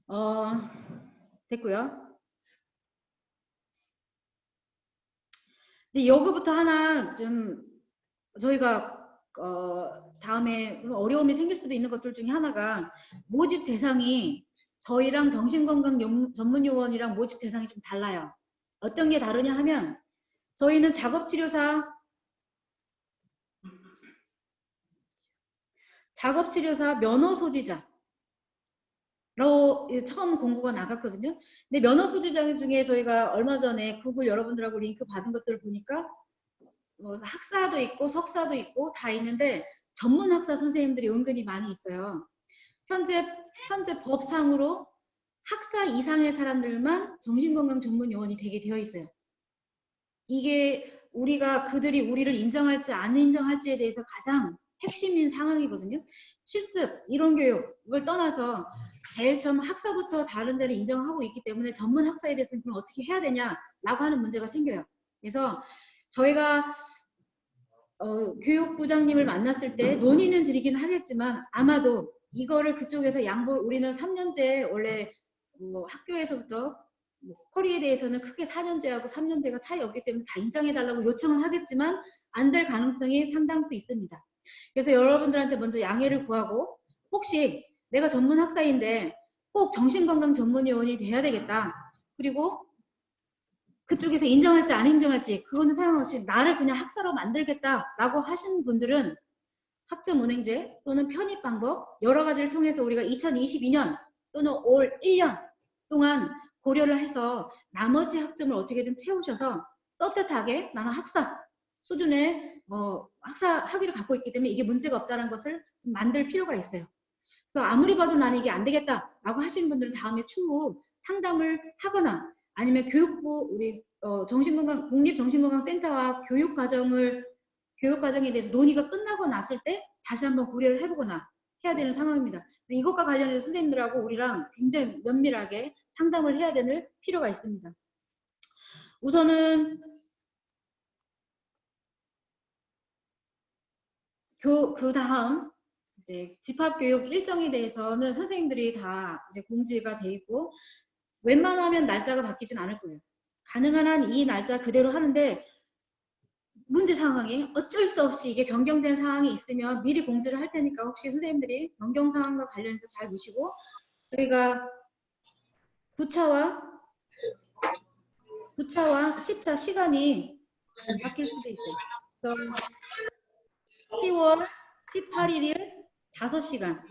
어, 됐고요. 근데 여기부터 하나 좀 저희가 다음에 좀 어려움이 생길 수도 있는 것들 중에 하나가 모집 대상이 저희랑 정신건강 전문요원이랑 모집 대상이 좀 달라요. 어떤 게 다르냐 하면 저희는 작업치료사 면허 소지자 로 처음 공고가 나갔거든요. 근데 면허 소지자 중에 저희가 얼마 전에 구글 여러분들하고 링크 받은 것들을 보니까 뭐 학사도 있고 석사도 있고 다 있는데 전문 학사 선생님들이 은근히 많이 있어요. 현재 법상으로 학사 이상의 사람들만 정신건강 전문 요원이 되게 되어 있어요. 이게 우리가 그들이 우리를 인정할지 안 인정할지에 대해서 가장 핵심인 상황이거든요. 실습, 이론 교육을 떠나서 제일 처음 학사부터 다른 데를 인정하고 있기 때문에 전문 학사에 대해서는 그럼 어떻게 해야 되냐라고 하는 문제가 생겨요. 그래서 저희가 교육부장님을 만났을 때 논의는 드리긴 하겠지만 아마도 이거를 그쪽에서 우리는 3년제 원래 뭐 학교에서부터 뭐 커리에 대해서는 크게 4년제하고 3년제가 차이 없기 때문에 다 인정해달라고 요청은 하겠지만 안 될 가능성이 상당수 있습니다. 그래서 여러분들한테 먼저 양해를 구하고 혹시 내가 전문 학사인데 꼭 정신건강 전문요원이 돼야 되겠다. 그리고 그쪽에서 인정할지 안 인정할지 그거는 상관없이 나를 그냥 학사로 만들겠다라고 하신 분들은 학점은행제 또는 편입 방법 여러 가지를 통해서 우리가 2022년 또는 올 1년 동안 고려를 해서 나머지 학점을 어떻게든 채우셔서 떳떳하게 나는 학사 수준의 학사 학위를 갖고 있기 때문에 이게 문제가 없다는 것을 만들 필요가 있어요. 그래서 아무리 봐도 나는 이게 안 되겠다라고 하시는 분들은 다음에 추후 상담을 하거나 아니면 교육부 우리 국립정신건강센터와 교육과정에 대해서 논의가 끝나고 났을 때 다시 한번 고려를 해보거나 해야 되는 상황입니다. 이것과 관련해서 선생님들하고 우리랑 굉장히 면밀하게 상담을 해야 되는 필요가 있습니다. 우선은 그 다음 이제 집합교육 일정에 대해서는 선생님들이 다 이제 공지가 돼 있고 웬만하면 날짜가 바뀌진 않을 거예요. 가능한 한 이 날짜 그대로 하는데 문제 상황이 어쩔 수 없이 이게 변경된 상황이 있으면 미리 공지를 할 테니까 혹시 선생님들이 변경 상황과 관련해서 잘 보시고 저희가 9차와 10차 시간이 바뀔 수도 있어요. 그래서 10월 18일을 5시간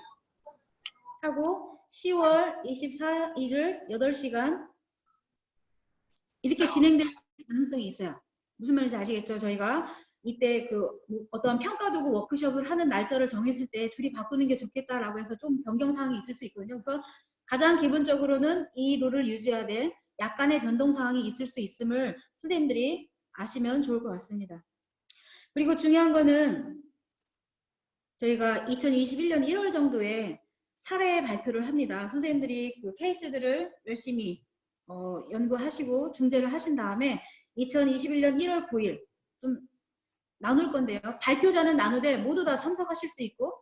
하고 10월 24일을 8시간 이렇게 진행될 가능성이 있어요. 무슨 말인지 아시겠죠? 저희가 이때 어떤 평가도구 워크숍을 하는 날짜를 정했을 때 둘이 바꾸는 게 좋겠다라고 해서 좀 변경사항이 있을 수 있거든요. 그래서 가장 기본적으로는 이 룰을 유지하되 약간의 변동사항이 있을 수 있음을 선생님들이 아시면 좋을 것 같습니다. 그리고 중요한 거는 저희가 2021년 1월 정도에 사례 발표를 합니다. 선생님들이 그 케이스들을 열심히 연구하시고 중재를 하신 다음에 2021년 1월 9일 좀 나눌 건데요. 발표자는 나누되 모두 다 참석하실 수 있고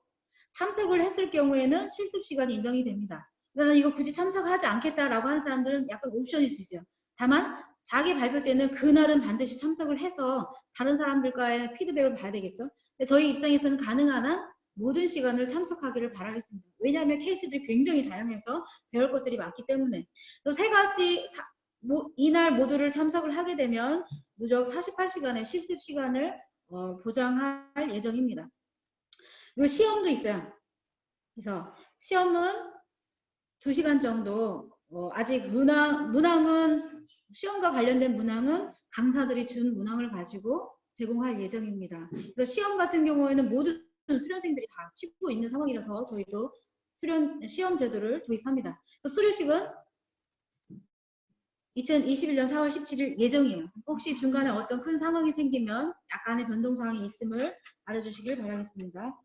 참석을 했을 경우에는 실습 시간이 인정이 됩니다. 나는 이거 굳이 참석하지 않겠다라고 하는 사람들은 약간 옵션일 수 있어요. 다만 자기 발표 때는 그날은 반드시 참석을 해서 다른 사람들과의 피드백을 봐야 되겠죠. 저희 입장에서는 가능한 한 모든 시간을 참석하기를 바라겠습니다. 왜냐하면 케이스들이 굉장히 다양해서 배울 것들이 많기 때문에. 또 세 가지 이날 모두를 참석을 하게 되면 무적 48시간의 실습 시간을 보장할 예정입니다. 그리고 시험도 있어요. 그래서 시험은 2시간 정도 아직 문항은 시험과 관련된 문항은 강사들이 준 문항을 가지고 제공할 예정입니다. 그래서 시험 같은 경우에는 모든 수련생들이 다 치고 있는 상황이라서 저희도 시험 제도를 도입합니다. 그래서 수료식은 2021년 4월 17일 예정이에요. 혹시 중간에 어떤 큰 상황이 생기면 약간의 변동사항이 있음을 알아주시길 바라겠습니다.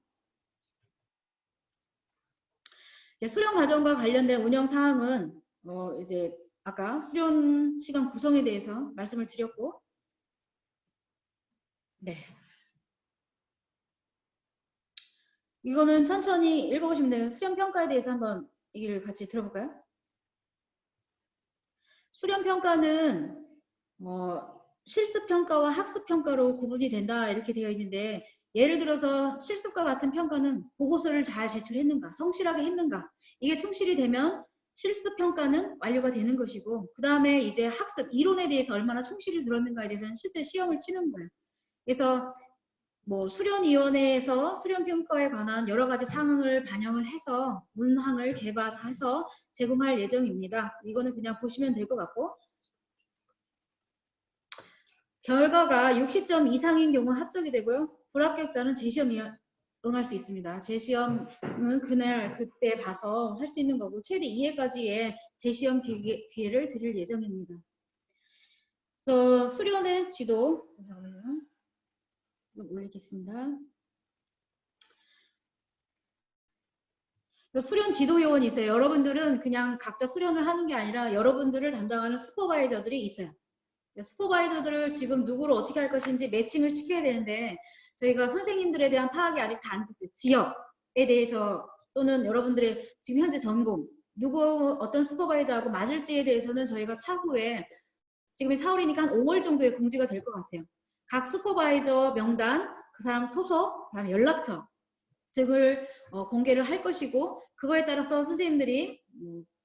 이제 수련 과정과 관련된 운영 사항은 이제 아까 수련 시간 구성에 대해서 말씀을 드렸고, 네. 이거는 천천히 읽어보시면 되는 수련 평가에 대해서 한번 얘기를 같이 들어볼까요? 수련평가는 실습평가와 학습평가로 구분이 된다 이렇게 되어 있는데 예를 들어서 실습과 같은 평가는 보고서를 잘 제출했는가, 성실하게 했는가 이게 충실이 되면 실습평가는 완료가 되는 것이고 그 다음에 이제 학습, 이론에 대해서 얼마나 충실히 들었는가에 대해서는 실제 시험을 치는 거예요. 그래서 뭐 수련위원회에서 수련평가에 관한 여러 가지 사항을 반영을 해서 문항을 개발해서 제공할 예정입니다. 이거는 그냥 보시면 될 것 같고 결과가 60점 이상인 경우 합격이 되고요. 불합격자는 재시험에 응할 수 있습니다. 재시험은 그때 봐서 할 수 있는 거고 최대 2회까지의 재시험 기회를 드릴 예정입니다. 그래서 수련의 지도 올리겠습니다. 수련 지도 요원이 있어요. 여러분들은 그냥 각자 수련을 하는 게 아니라 여러분들을 담당하는 슈퍼바이저들이 있어요. 슈퍼바이저들을 지금 누구로 어떻게 할 것인지 매칭을 시켜야 되는데 저희가 선생님들에 대한 파악이 아직 다 안 됐어요. 지역에 대해서 또는 여러분들의 지금 현재 전공 누구 어떤 슈퍼바이저하고 맞을지에 대해서는 저희가 차후에 지금이 4월이니까 한 5월 정도에 공지가 될 것 같아요. 각 슈퍼바이저 명단, 그 사람 소속, 그다음에 연락처 등을 공개를 할 것이고 그거에 따라서 선생님들이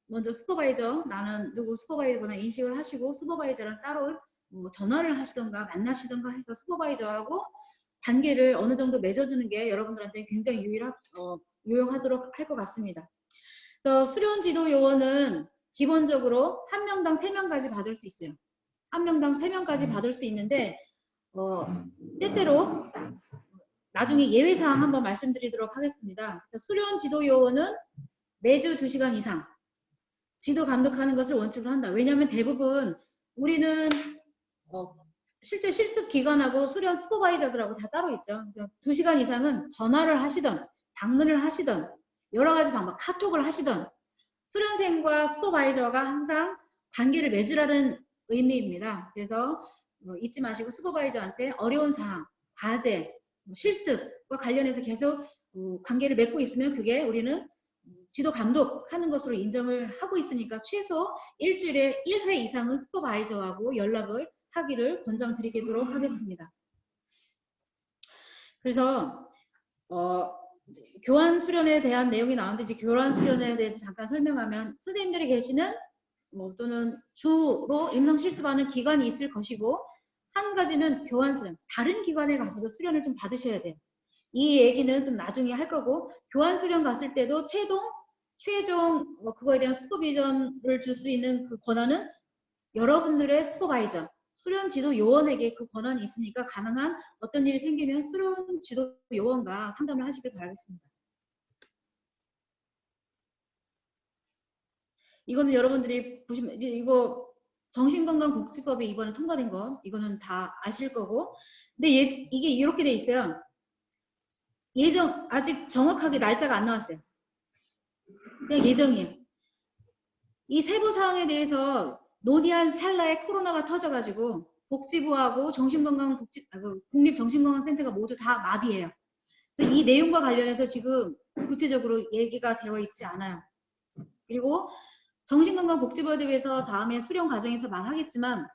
먼저 슈퍼바이저 나는 누구 슈퍼바이저거나 인식을 하시고 슈퍼바이저랑 따로 전화를 하시던가 만나시던가 해서 슈퍼바이저하고 관계를 어느 정도 맺어주는 게 여러분들한테 굉장히 유용하도록 할 것 같습니다. 그래서 수련 지도 요원은 기본적으로 한 명당 3명까지 받을 수 있어요. 한 명당 3명까지 받을 수 있는데 때때로 나중에 예외사항 한번 말씀드리도록 하겠습니다. 그래서 수련 지도 요원은 매주 2시간 이상 지도 감독하는 것을 원칙으로 한다. 왜냐하면 대부분 우리는 실제 실습 기관하고 수련 슈퍼바이저들하고 다 따로 있죠. 그래서 2시간 이상은 전화를 하시던 방문을 하시던 여러 가지 방법 카톡을 하시던 수련생과 슈퍼바이저가 항상 관계를 맺으라는 의미입니다. 그래서 잊지 마시고 슈퍼바이저한테 어려운 사항, 과제, 실습과 관련해서 계속 관계를 맺고 있으면 그게 우리는 지도 감독하는 것으로 인정을 하고 있으니까 최소 일주일에 1회 이상은 슈퍼바이저하고 연락을 하기를 권장드리도록 하겠습니다. 그래서 교환 수련에 대한 내용이 나오는데 이제 교환 수련에 대해서 잠깐 설명하면 선생님들이 계시는 또는 주로 임상 실습하는 기관이 있을 것이고 한 가지는 교환 수련, 다른 기관에 가서도 수련을 좀 받으셔야 돼요. 이 얘기는 좀 나중에 할 거고 교환 수련 갔을 때도 최종 그거에 대한 슈퍼비전을 줄 수 있는 그 권한은 여러분들의 슈퍼바이저, 수련 지도 요원에게 그 권한이 있으니까 가능한 어떤 일이 생기면 수련 지도 요원과 상담을 하시길 바라겠습니다. 이거는 여러분들이 보시면 이거 정신건강복지법이 이번에 통과된 거 이거는 다 아실 거고 근데 이게 이렇게 돼 있어요. 예정 아직 정확하게 날짜가 안 나왔어요. 그냥 예정이에요. 이 세부 사항에 대해서 논의한 찰나에 코로나가 터져가지고 복지부하고 국립정신건강센터가 모두 다 마비해요. 그래서 이 내용과 관련해서 지금 구체적으로 얘기가 되어 있지 않아요. 그리고 정신건강복지부에 대해서 다음에 수련 과정에서 말하겠지만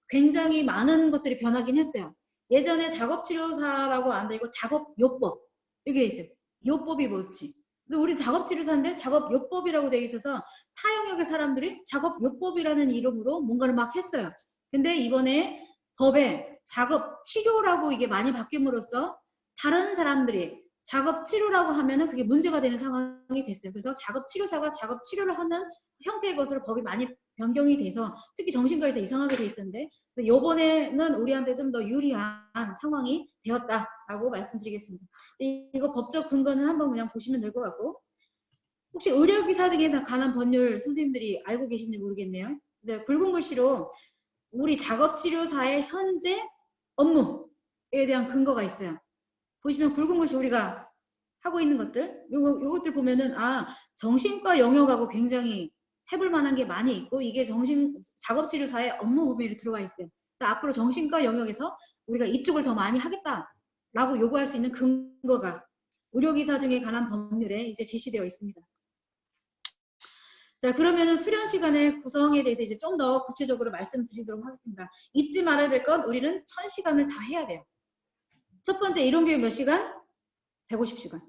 굉장히 많은 것들이 변하긴 했어요. 예전에 작업치료사라고 안 되고 작업요법 이렇게 돼 있어요. 요법이 뭘지. 근데 우리 작업치료사인데 작업요법이라고 되어 있어서 타 영역의 사람들이 작업요법이라는 이름으로 뭔가를 막 했어요. 근데 이번에 법에 작업치료라고 이게 많이 바뀜으로써 다른 사람들이 작업치료라고 하면은 그게 문제가 되는 상황이 됐어요. 그래서 작업치료사가 작업치료를 하는 형태의 것으로 법이 많이 변경이 돼서 특히 정신과에서 이상하게 돼 있었는데 이번에는 우리한테 좀 더 유리한 상황이 되었다라고 말씀드리겠습니다. 이거 법적 근거는 한번 그냥 보시면 될 것 같고 혹시 의료기사 등에 관한 법률 선생님들이 알고 계신지 모르겠네요. 굵은 글씨로 우리 작업치료사의 현재 업무에 대한 근거가 있어요. 보시면 굵은 글씨 우리가 하고 있는 것들 요것들 보면은 정신과 영역하고 굉장히 해볼 만한 게 많이 있고 이게 작업치료사의 업무 범위로 들어와 있어요. 그래서 앞으로 정신과 영역에서 우리가 이쪽을 더 많이 하겠다라고 요구할 수 있는 근거가 의료기사 등에 관한 법률에 이제 제시되어 있습니다. 자, 그러면은 수련 시간의 구성에 대해서 이제 좀 더 구체적으로 말씀드리도록 하겠습니다. 잊지 말아야 될 건 우리는 1000시간을 다 해야 돼요. 첫 번째 이론교육 몇 시간? 150시간.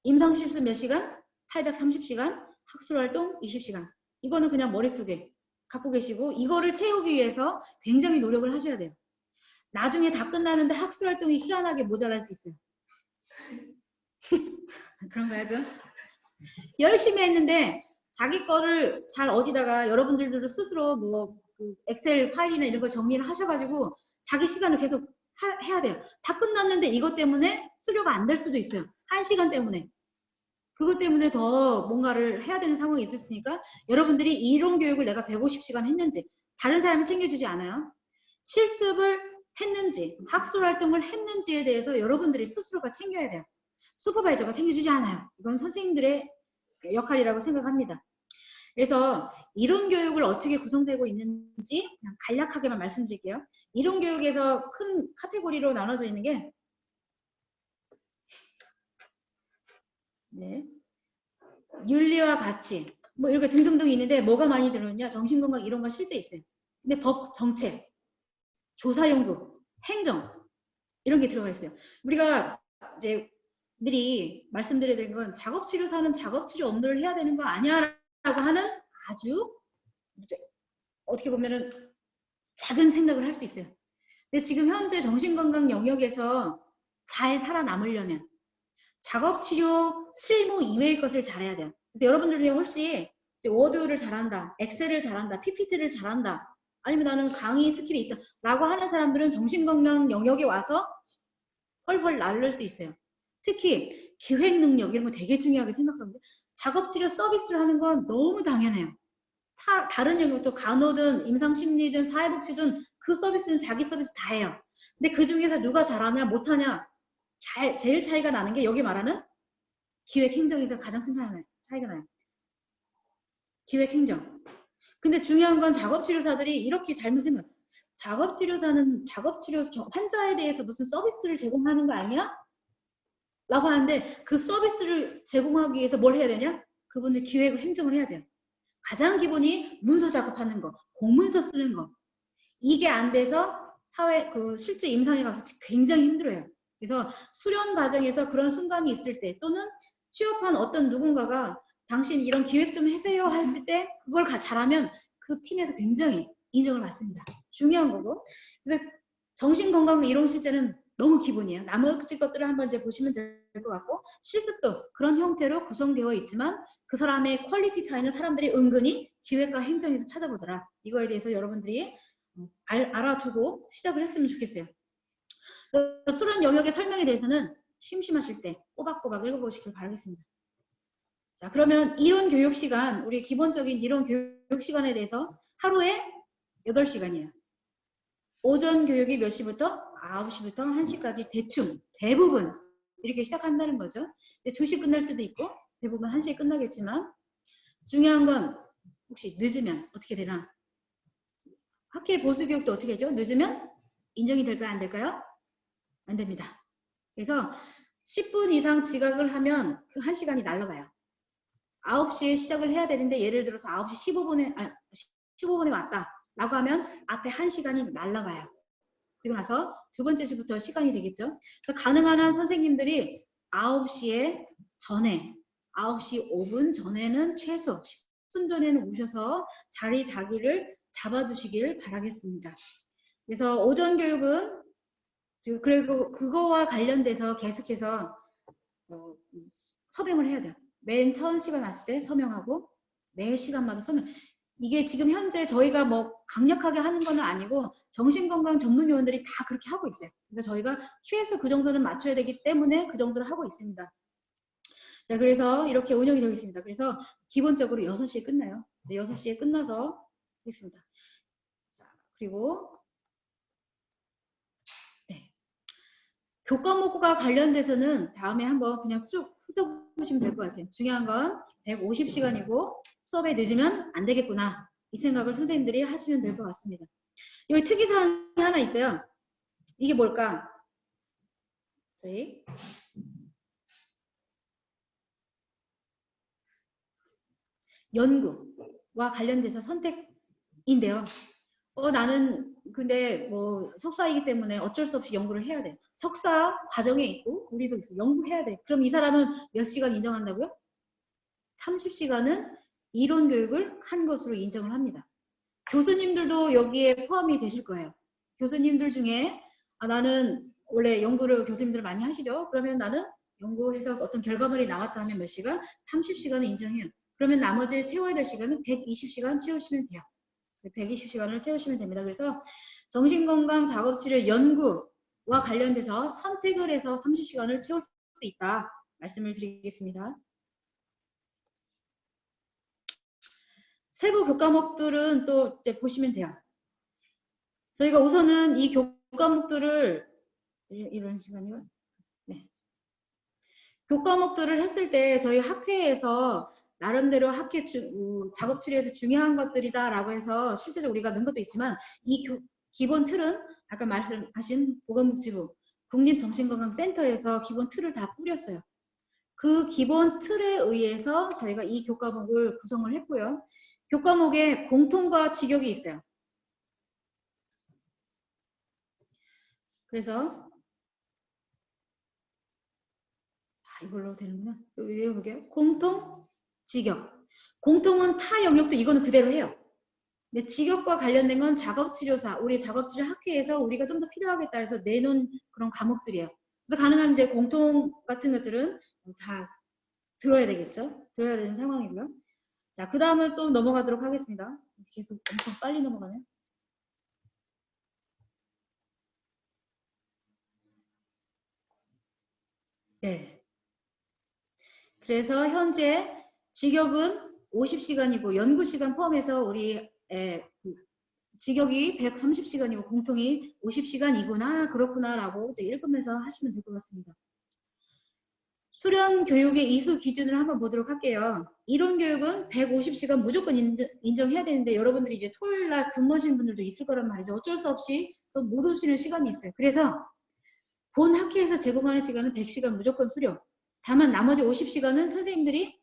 임상실습 몇 시간? 830시간. 학술활동 20시간. 이거는 그냥 머릿속에 갖고 계시고 이거를 채우기 위해서 굉장히 노력을 하셔야 돼요. 나중에 다 끝나는데 학술활동이 희한하게 모자랄 수 있어요. 그런 거 하죠. 열심히 했는데 자기 거를 잘 어디다가 여러분들도 스스로 그 엑셀 파일이나 이런 거 정리를 하셔가지고 자기 시간을 계속 해야 돼요. 다 끝났는데 이것 때문에 수료가 안 될 수도 있어요. 1시간 때문에. 그것 때문에 더 뭔가를 해야 되는 상황이 있었으니까 여러분들이 이론 교육을 내가 150시간 했는지 다른 사람이 챙겨주지 않아요. 실습을 했는지 학술 활동을 했는지에 대해서 여러분들이 스스로가 챙겨야 돼요. 슈퍼바이저가 챙겨주지 않아요. 이건 선생님들의 역할이라고 생각합니다. 그래서 이론 교육을 어떻게 구성되고 있는지 그냥 간략하게만 말씀드릴게요. 이론 교육에서 큰 카테고리로 나눠져 있는 게 네. 윤리와 가치 뭐 이렇게 등등등 있는데 뭐가 많이 들어있냐? 정신건강 이론과 실제 있어요. 근데 법, 정책, 조사연구, 행정 이런 게 들어가 있어요. 우리가 이제 미리 말씀드려야 되는 건 작업치료사는 작업치료 업무를 해야 되는 거 아니야 라고 하는 아주 어떻게 보면은 작은 생각을 할 수 있어요. 근데 지금 현재 정신건강 영역에서 잘 살아남으려면 작업치료 실무 이외의 것을 잘해야 돼요. 그래서 여러분들 중에 혹시 워드를 잘한다, 엑셀을 잘한다, PPT를 잘한다, 아니면 나는 강의 스킬이 있다 라고 하는 사람들은 정신건강 영역에 와서 헐헐 날릴 수 있어요. 특히 기획 능력 이런 거 되게 중요하게 생각하는데 작업치료 서비스를 하는 건 너무 당연해요. 다른 영역도 간호든 임상심리든 사회복지든 그 서비스는 자기 서비스 다 해요. 근데 그 중에서 누가 잘하냐 못하냐 제일 차이가 나는 게 여기 말하는 기획행정에서 가장 큰 차이가 나요. 기획행정. 근데 중요한 건 작업치료사들이 이렇게 잘못 생각해요. 작업치료사는 작업치료 환자에 대해서 무슨 서비스를 제공하는 거 아니야? 라고 하는데 그 서비스를 제공하기 위해서 뭘 해야 되냐? 그분들 기획을 행정을 해야 돼요. 가장 기본이 문서 작업하는 거, 공문서 쓰는 거. 이게 안 돼서 실제 임상에 가서 굉장히 힘들어요. 그래서 수련 과정에서 그런 순간이 있을 때 또는 취업한 어떤 누군가가 당신 이런 기획 좀 해세요 했을 때 그걸 잘하면 그 팀에서 굉장히 인정을 받습니다. 중요한 거고. 그래서 정신건강 이론 실제는 너무 기본이에요. 나머지 것들을 한번 이제 보시면 될 것 같고 실습도 그런 형태로 구성되어 있지만 그 사람의 퀄리티 차이는 사람들이 은근히 기획과 행정에서 찾아보더라. 이거에 대해서 여러분들이 알아두고 시작을 했으면 좋겠어요. 수련 영역의 설명에 대해서는 심심하실 때 꼬박꼬박 읽어보시길 바라겠습니다. 자, 그러면 이론 교육 시간, 우리 기본적인 이론 교육 시간에 대해서 하루에 8시간이에요. 오전 교육이 몇 시부터? 9시부터 1시까지 대부분 이렇게 시작한다는 거죠. 이제 2시 끝날 수도 있고 대부분 1시에 끝나겠지만 중요한 건 혹시 늦으면 어떻게 되나? 학회 보수교육도 어떻게 하죠? 늦으면 인정이 될까요? 안 될까요? 안 됩니다. 그래서 10분 이상 지각을 하면 그 1시간이 날아가요. 9시에 시작을 해야 되는데 예를 들어서 9시 15분에 왔다 라고 하면 앞에 1시간이 날아가요. 그리고 나서 두 번째 시부터 시간이 되겠죠. 그래서 가능한 한 선생님들이 9시에 전에 9시 5분 전에는 최소 10분 전에는 오셔서 자기를 잡아두시길 바라겠습니다. 그래서 오전 교육은 그리고 그거와 관련돼서 계속해서 서명을 해야 돼요. 맨 처음 시간 왔을 때 서명하고 매 시간마다 서명. 이게 지금 현재 저희가 뭐 강력하게 하는 건 아니고 정신건강 전문 요원들이 다 그렇게 하고 있어요. 그래서 저희가 최소 그 정도는 맞춰야 되기 때문에 그 정도를 하고 있습니다. 자, 그래서 이렇게 운영이 되고 있습니다. 그래서 기본적으로 6시에 끝나요. 이제 6시에 끝나서 하겠습니다. 자, 그리고 네. 교과목과 관련돼서는 다음에 한번 그냥 쭉 훑어보시면 될 것 같아요. 중요한 건 150시간이고 수업에 늦으면 안 되겠구나. 이 생각을 선생님들이 하시면 될 것 같습니다. 여기 특이사항이 하나 있어요. 이게 뭘까? 저희 연구. 관련돼서 선택인데요. 나는 근데 뭐 석사이기 때문에 어쩔 수 없이 연구를 해야 돼. 석사 과정에 있고 우리도 있어. 연구해야 돼. 그럼 이 사람은 몇 시간 인정한다고요? 30시간은 이론 교육을 한 것으로 인정을 합니다. 교수님들도 여기에 포함이 되실 거예요. 교수님들 중에 나는 원래 연구를 교수님들 많이 하시죠. 그러면 나는 연구해서 어떤 결과물이 나왔다 하면 몇 시간? 30시간을 인정해요. 그러면 나머지 채워야 될 시간은 120시간 채우시면 돼요. 120시간을 채우시면 됩니다. 그래서 정신건강 작업치료 연구와 관련돼서 선택을 해서 30시간을 채울 수 있다. 말씀을 드리겠습니다. 세부 교과목들은 또 이제 보시면 돼요. 저희가 우선은 이 교과목들을 이런 시간이요. 네. 교과목들을 했을 때 저희 학회에서 나름대로 학회 작업 치료에서 중요한 것들이다라고 해서 실제적으로 우리가 넣은 것도 있지만 이 기본 틀은 아까 말씀하신 보건복지부 국립정신건강센터에서 기본 틀을 다 뿌렸어요. 그 기본 틀에 의해서 저희가 이 교과목을 구성을 했고요. 교과목에 공통과 직역이 있어요. 그래서 이걸로 되는구나. 외워볼게요. 공통, 직역. 공통은 타 영역도 이거는 그대로 해요. 근데 직역과 관련된 건 작업치료사, 우리 작업치료 학회에서 우리가 좀 더 필요하겠다 해서 내놓은 그런 과목들이에요. 그래서 가능한 이제 공통 같은 것들은 다 들어야 되겠죠. 들어야 되는 상황이고요. 자, 그 다음은 또 넘어가도록 하겠습니다. 계속 엄청 빨리 넘어가네. 네. 그래서 현재 직역은 50시간이고 연구시간 포함해서 우리 직역이 130시간이고 공통이 50시간이구나 그렇구나 라고 이제 읽으면서 하시면 될 것 같습니다. 수련 교육의 이수 기준을 한번 보도록 할게요. 이론 교육은 150시간 무조건 인정해야 되는데 여러분들이 이제 토요일날 근무하시는 분들도 있을 거란 말이죠. 어쩔 수 없이 또 못 오시는 시간이 있어요. 그래서 본 학회에서 제공하는 시간은 100시간 무조건 수료. 다만 나머지 50시간은 선생님들이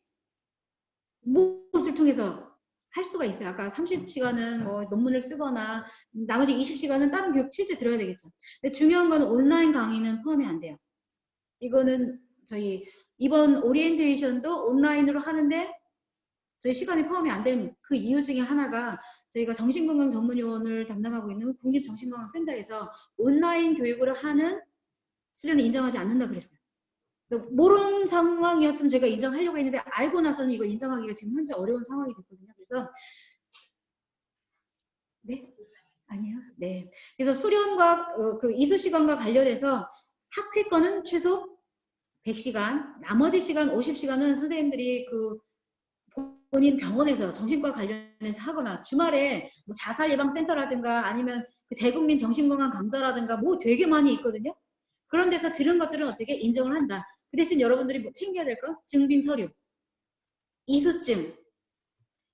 무엇을 통해서 할 수가 있어요. 아까 30시간은 뭐 논문을 쓰거나 나머지 20시간은 다른 교육 실제 들어야 되겠죠. 근데 중요한 건 온라인 강의는 포함이 안 돼요. 이거는 저희 이번 오리엔테이션도 온라인으로 하는데 저희 시간이 포함이 안 된 그 이유 중에 하나가 저희가 정신건강 전문요원을 담당하고 있는 국립정신건강센터에서 온라인 교육을 하는 수련을 인정하지 않는다 그랬어요. 모르는 상황이었으면 제가 인정하려고 했는데 알고 나서는 이걸 인정하기가 지금 현재 어려운 상황이 됐거든요. 그래서 네? 아니요. 네. 그래서 수련과 그 이수 시간과 관련해서 학회 거는 최소 100시간, 나머지 시간 50시간은 선생님들이 그 본인 병원에서 정신과 관련해서 하거나 주말에 뭐 자살 예방 센터라든가 아니면 그 대국민 정신건강 강좌라든가 뭐 되게 많이 있거든요. 그런 데서 들은 것들은 어떻게 인정을 한다. 그 대신 여러분들이 뭐 챙겨야 될 거? 증빙 서류, 이수증.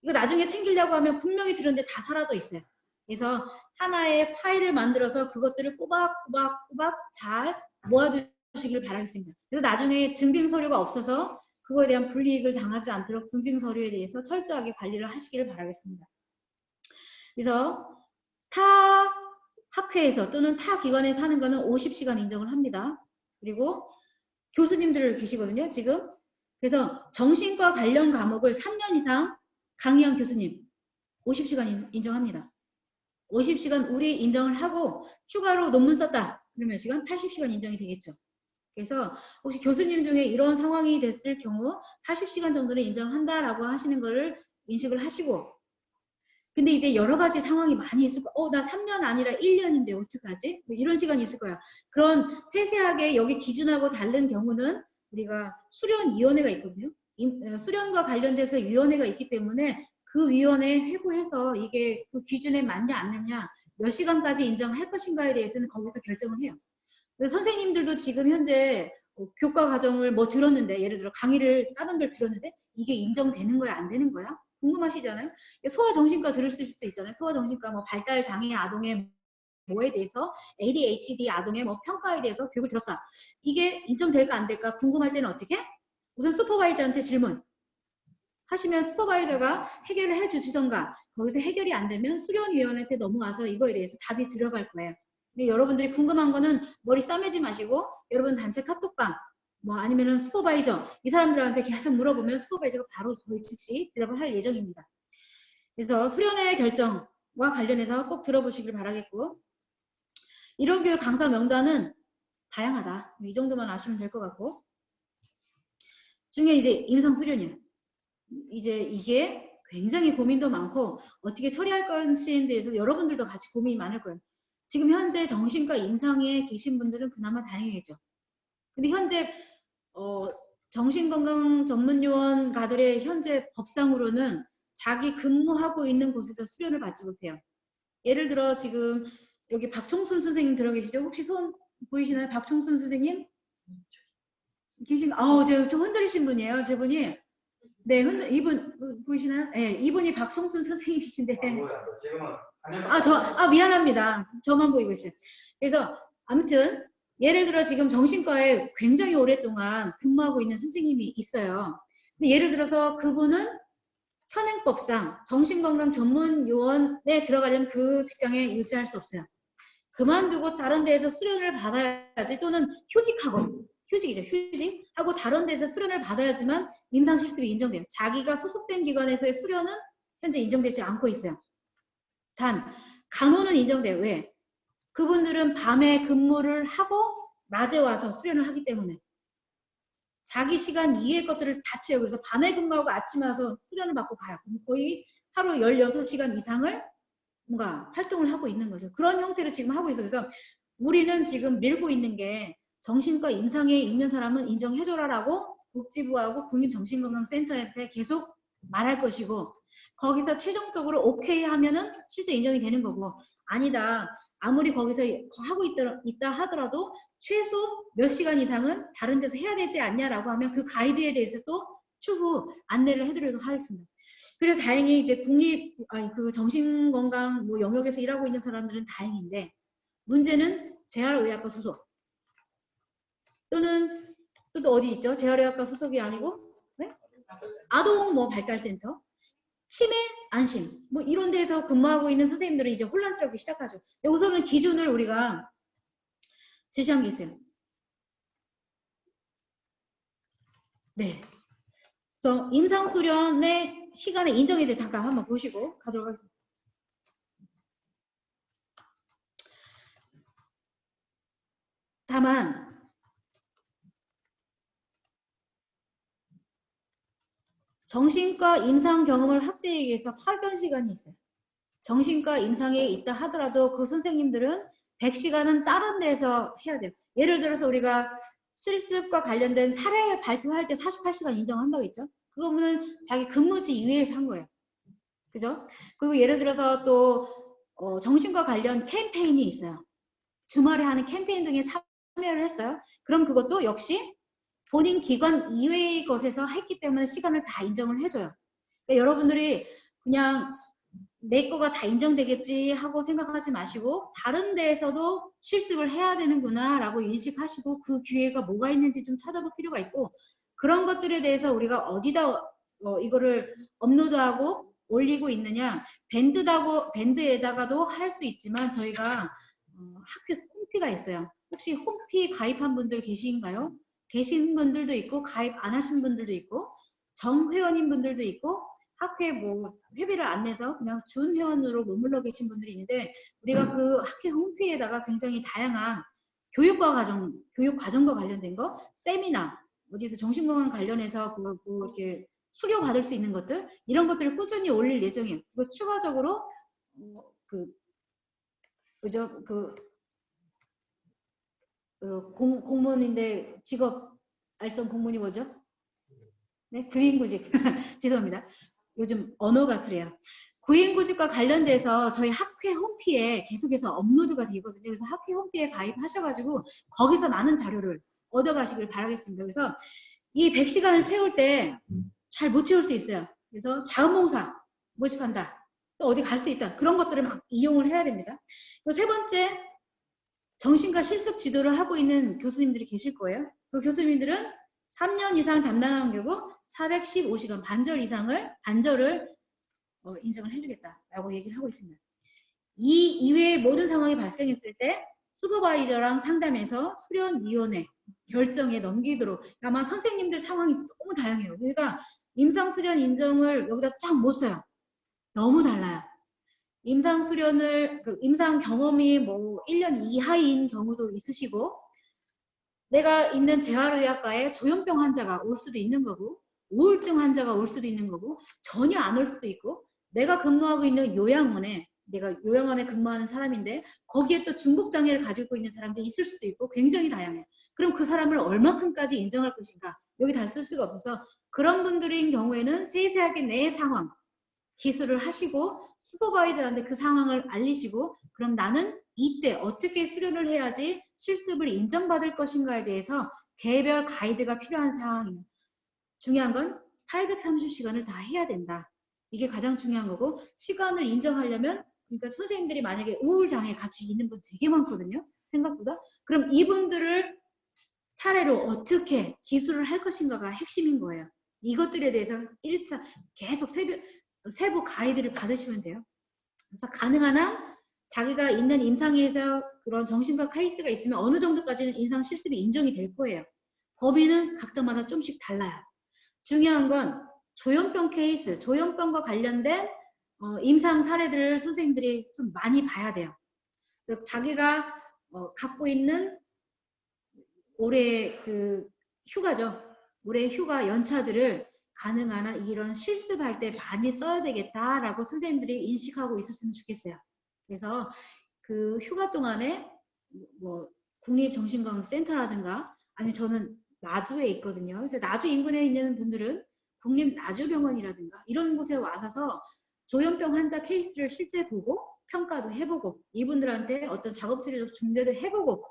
이거 나중에 챙기려고 하면 분명히 들었는데 다 사라져 있어요. 그래서 하나의 파일을 만들어서 그것들을 꼬박꼬박 잘 모아두시길 바라겠습니다. 그래서 나중에 증빙 서류가 없어서 그거에 대한 불이익을 당하지 않도록 증빙 서류에 대해서 철저하게 관리를 하시기를 바라겠습니다. 그래서 타 학회에서 또는 타 기관에서 하는 거는 50시간 인정을 합니다. 그리고 교수님들 계시거든요, 지금. 그래서 정신과 관련 과목을 3년 이상 강의한 교수님 50시간 인정합니다. 50시간 우리 인정을 하고 추가로 논문 썼다. 그러면 시간 80시간 인정이 되겠죠. 그래서 혹시 교수님 중에 이런 상황이 됐을 경우 80시간 정도는 인정한다라고 하시는 거를 인식을 하시고 근데 이제 여러 가지 상황이 많이 있을 거야. 나 3년 아니라 1년인데 어떡하지? 뭐 이런 시간이 있을 거야. 그런 세세하게 여기 기준하고 다른 경우는 우리가 수련위원회가 있거든요. 수련과 관련돼서 위원회가 있기 때문에 그 위원회에 회고해서 이게 그 기준에 맞냐 안 맞냐 몇 시간까지 인정할 것인가에 대해서는 거기서 결정을 해요. 그래서 선생님들도 지금 현재 교과 과정을 뭐 들었는데 예를 들어 강의를 다른 걸 들었는데 이게 인정되는 거야 안 되는 거야? 궁금하시잖아요. 소아정신과 들었을 수도 있잖아요. 소아정신과 뭐 발달장애 아동의 뭐에 대해서 ADHD 아동의 뭐 평가에 대해서 교육을 들었다. 이게 인정될까 안 될까 궁금할 때는 어떻게? 우선 슈퍼바이저한테 질문 하시면 슈퍼바이저가 해결을 해주시던가 거기서 해결이 안 되면 수련위원회한테 넘어와서 이거에 대해서 답이 들어갈 거예요. 근데 여러분들이 궁금한 거는 머리 싸매지 마시고 여러분 단체 카톡방 뭐 아니면은 슈퍼바이저 이 사람들한테 계속 물어보면 슈퍼바이저가 바로 거의 즉시 대답을 할 예정입니다. 그래서 수련회 결정과 관련해서 꼭 들어보시길 바라겠고 이런 교육 강사 명단은 다양하다. 이 정도만 아시면 될 것 같고 중에 이제 임상 수련이야. 이제 이게 굉장히 고민도 많고 어떻게 처리할 것인지에 대해서 여러분들도 같이 고민이 많을 거예요. 지금 현재 정신과 임상에 계신 분들은 그나마 다행이겠죠. 근데 현재 정신건강 전문요원가들의 현재 법상으로는 자기 근무하고 있는 곳에서 수련을 받지 못해요. 예를 들어 지금 여기 박총순 선생님 들어 계시죠? 혹시 손 보이시나요? 박총순 선생님? 계신, 저 흔들리신 분이에요. 저분이. 네, 이분 보이시나요? 네, 이분이 박총순 선생님이신데. 미안합니다. 저만 보이고 있어요. 그래서 아무튼 예를 들어 지금 정신과에 굉장히 오랫동안 근무하고 있는 선생님이 있어요. 근데 예를 들어서 그분은 현행법상 정신건강 전문 요원에 들어가려면 그 직장에 유지할 수 없어요. 그만두고 다른 데에서 수련을 받아야지 또는 휴직하고 다른 데서 수련을 받아야지만 임상 실습이 인정돼요. 자기가 소속된 기관에서의 수련은 현재 인정되지 않고 있어요. 단 간호는 인정돼요. 왜? 그분들은 밤에 근무를 하고 낮에 와서 수련을 하기 때문에 자기 시간 이외의 것들을 다 채워요. 그래서 밤에 근무하고 아침에 와서 수련을 받고 가요. 거의 하루 16시간 이상을 뭔가 활동을 하고 있는 거죠. 그런 형태로 지금 하고 있어요. 그래서 우리는 지금 밀고 있는 게 정신과 임상에 있는 사람은 인정해줘라라고 복지부하고 국립정신건강센터한테 계속 말할 것이고 거기서 최종적으로 오케이 하면은 실제 인정이 되는 거고 아니다. 아무리 거기서 하고 있다 하더라도 최소 몇 시간 이상은 다른 데서 해야 되지 않냐라고 하면 그 가이드에 대해서 또 추후 안내를 해드리도록 하겠습니다. 그래서 다행히 이제 그 정신건강 뭐 영역에서 일하고 있는 사람들은 다행인데 문제는 재활의학과 소속 또는 또 어디 있죠? 재활의학과 소속이 아니고 네? 아동 뭐 발달센터 치매 안심 뭐 이런 데서 근무하고 있는 선생님들은 이제 혼란스럽기 시작하죠. 우선은 기준을 우리가 제시한 게 있어요. 네. 그래서 임상수련의 시간에 인정에 대해 잠깐 한번 보시고 가도록 하겠습니다. 다만 정신과 임상 경험을 확대하기 위해서 파견 시간이 있어요. 정신과 임상에 있다 하더라도 그 선생님들은 100시간은 다른 데서 해야 돼요. 예를 들어서 우리가 실습과 관련된 사례 발표할 때 48시간 인정한다고 했죠. 그거는 자기 근무지 이외에서 한 거예요. 그죠? 그리고 예를 들어서 또 정신과 관련 캠페인이 있어요. 주말에 하는 캠페인 등에 참여를 했어요. 그럼 그것도 역시 본인 기관 이외의 것에서 했기 때문에 시간을 다 인정을 해줘요. 그러니까 여러분들이 그냥 내 거가 다 인정되겠지 하고 생각하지 마시고 다른 데에서도 실습을 해야 되는구나 라고 인식하시고 그 기회가 뭐가 있는지 좀 찾아볼 필요가 있고 그런 것들에 대해서 우리가 어디다 이거를 업로드하고 올리고 있느냐 밴드에다가도 할 수 있지만 저희가 학교 홈피가 있어요. 혹시 홈피 가입한 분들 계신가요? 계신 분들도 있고 가입 안 하신 분들도 있고 정회원인 분들도 있고 학회 뭐 회비를 안 내서 그냥 준 회원으로 머물러 계신 분들이 있는데 우리가 그 학회 홈페이지에다가 굉장히 다양한 교육 과정과 관련된 거, 세미나, 어디서 정신건강 관련해서 뭐 이렇게 수료 받을 수 있는 것들 이런 것들을 꾸준히 올릴 예정이에요. 그리고 추가적으로 공무원인데 직업 알선 공무원이 뭐죠? 네, 구인구직. 죄송합니다. 요즘 언어가 그래요. 구인구직과 관련돼서 저희 학회 홈피에 계속해서 업로드가 되거든요. 그래서 학회 홈피에 가입하셔가지고 거기서 많은 자료를 얻어가시길 바라겠습니다. 그래서 이 100시간을 채울 때 잘 못 채울 수 있어요. 그래서 자원봉사 모집한다. 또 어디 갈 수 있다. 그런 것들을 막 이용을 해야 됩니다. 세 번째, 정신과 실습 지도를 하고 있는 교수님들이 계실 거예요. 그 교수님들은 3년 이상 담당한 경우 415시간 반절을 인정을 해주겠다라고 얘기를 하고 있습니다. 이 이외의 모든 상황이 발생했을 때 슈퍼바이저랑 상담해서 수련위원회 결정에 넘기도록. 아마 선생님들 상황이 너무 다양해요. 그러니까 임상수련 인정을 여기다 쫙 못 써요. 너무 달라요. 임상수련을 임상 경험이 뭐 1년 이하인 경우도 있으시고, 내가 있는 재활의학과에 조현병 환자가 올 수도 있는 거고, 우울증 환자가 올 수도 있는 거고, 전혀 안 올 수도 있고, 내가 근무하고 있는 요양원에, 내가 요양원에 근무하는 사람인데 거기에 또 중복장애를 가지고 있는 사람도 있을 수도 있고, 굉장히 다양해요. 그럼 그 사람을 얼마큼까지 인정할 것인가, 여기 다 쓸 수가 없어서, 그런 분들인 경우에는 세세하게 내 상황 기술을 하시고 슈퍼바이저한테 그 상황을 알리시고, 그럼 나는 이때 어떻게 수련을 해야지 실습을 인정받을 것인가에 대해서 개별 가이드가 필요한 상황입니다. 중요한 건 830시간을 다 해야 된다. 이게 가장 중요한 거고, 시간을 인정하려면, 그러니까 선생님들이 만약에 우울장애 같이 있는 분 되게 많거든요. 생각보다. 그럼 이분들을 사례로 어떻게 기술을 할 것인가가 핵심인 거예요. 이것들에 대해서 1차 계속 세부 가이드를 받으시면 돼요. 그래서 가능한 한 자기가 있는 임상에서 그런 정신과 케이스가 있으면 어느 정도까지는 임상 실습이 인정이 될 거예요. 범위는 각자마다 좀씩 달라요. 중요한 건 조현병 케이스, 조현병과 관련된 임상 사례들을 선생님들이 좀 많이 봐야 돼요. 그래서 자기가 갖고 있는 올해 그 휴가죠. 올해 휴가 연차들을 가능한 한 이런 실습할 때 많이 써야 되겠다라고 선생님들이 인식하고 있었으면 좋겠어요. 그래서 그 휴가 동안에 뭐 국립정신건강센터라든가, 아니 저는 나주에 있거든요. 그래서 나주 인근에 있는 분들은 국립나주병원이라든가 이런 곳에 와서 조현병 환자 케이스를 실제 보고 평가도 해보고, 이분들한테 어떤 작업치료적 중대도 해보고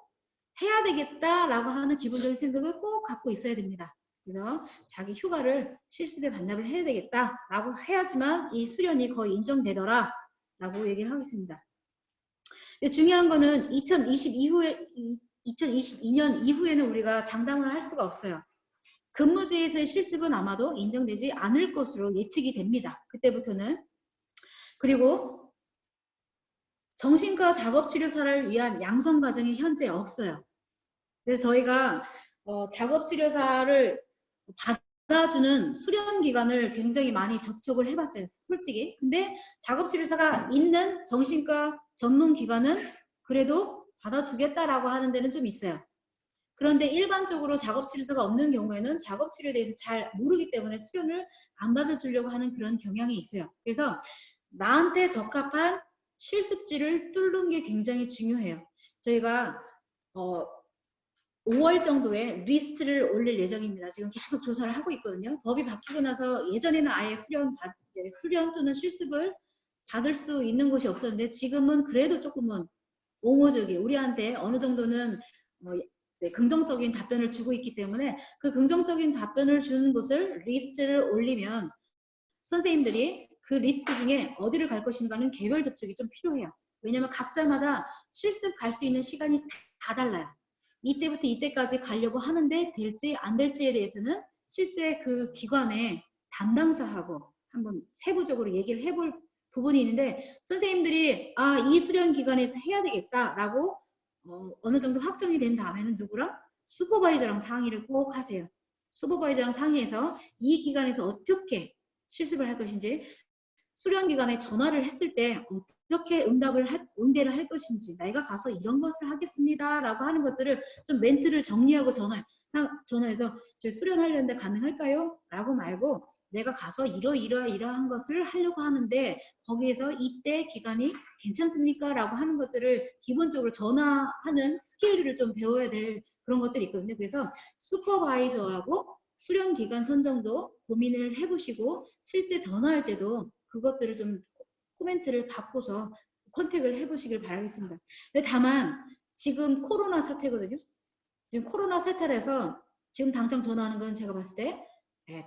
해야 되겠다라고 하는 기본적인 생각을 꼭 갖고 있어야 됩니다. 그래서 자기 휴가를 실습에 반납을 해야 되겠다라고 해야지만 이 수련이 거의 인정되더라 라고 얘기를 하겠습니다. 근데 중요한 거는 2022년 이후에는 우리가 장담을 할 수가 없어요. 근무지에서의 실습은 아마도 인정되지 않을 것으로 예측이 됩니다. 그때부터는. 그리고 정신과 작업치료사를 위한 양성 과정이 현재 없어요. 그래서 저희가 작업치료사를 받아주는 수련기관을 굉장히 많이 접촉을 해봤어요. 솔직히. 근데 작업치료사가 있는 정신과 전문기관은 그래도 받아주겠다라고 하는 데는 좀 있어요. 그런데 일반적으로 작업치료사가 없는 경우에는 작업치료에 대해서 잘 모르기 때문에 수련을 안 받아주려고 하는 그런 경향이 있어요. 그래서 나한테 적합한 실습지를 뚫는 게 굉장히 중요해요. 저희가 5월 정도에 리스트를 올릴 예정입니다. 지금 계속 조사를 하고 있거든요. 법이 바뀌고 나서 예전에는 아예 수련 또는 실습을 받을 수 있는 곳이 없었는데, 지금은 그래도 조금은 옹호적이 우리한테 어느 정도는 긍정적인 답변을 주고 있기 때문에, 그 긍정적인 답변을 주는 곳을 리스트를 올리면 선생님들이 그 리스트 중에 어디를 갈 것인가는 개별 접촉이 좀 필요해요. 왜냐하면 각자마다 실습 갈 수 있는 시간이 다 달라요. 이때부터 이때까지 가려고 하는데 될지 안 될지에 대해서는 실제 그 기관의 담당자하고 한번 세부적으로 얘기를 해볼 부분이 있는데, 선생님들이 이 수련 기관에서 해야 되겠다라고 어느 정도 확정이 된 다음에는 누구랑? 슈퍼바이저랑 상의를 꼭 하세요. 슈퍼바이저랑 상의해서 이 기관에서 어떻게 실습을 할 것인지, 수련 기관에 전화를 했을 때 어떻게 응대를 할 것인지, 내가 가서 이런 것을 하겠습니다 라고 하는 것들을 좀 멘트를 정리하고 전화해서 저희 수련하려는데 가능할까요? 라고 말고, 내가 가서 이러한 것을 하려고 하는데 거기에서 이때 기간이 괜찮습니까? 라고 하는 것들을 기본적으로 전화하는 스킬들을 좀 배워야 될 그런 것들이 있거든요. 그래서 슈퍼바이저하고 수련 기간 선정도 고민을 해보시고, 실제 전화할 때도 그것들을 좀 코멘트를 받고서 컨택을 해보시길 바라겠습니다. 근데 다만 지금 코로나 사태거든요. 지금 코로나 사태라서 지금 당장 전화하는 건 제가 봤을 때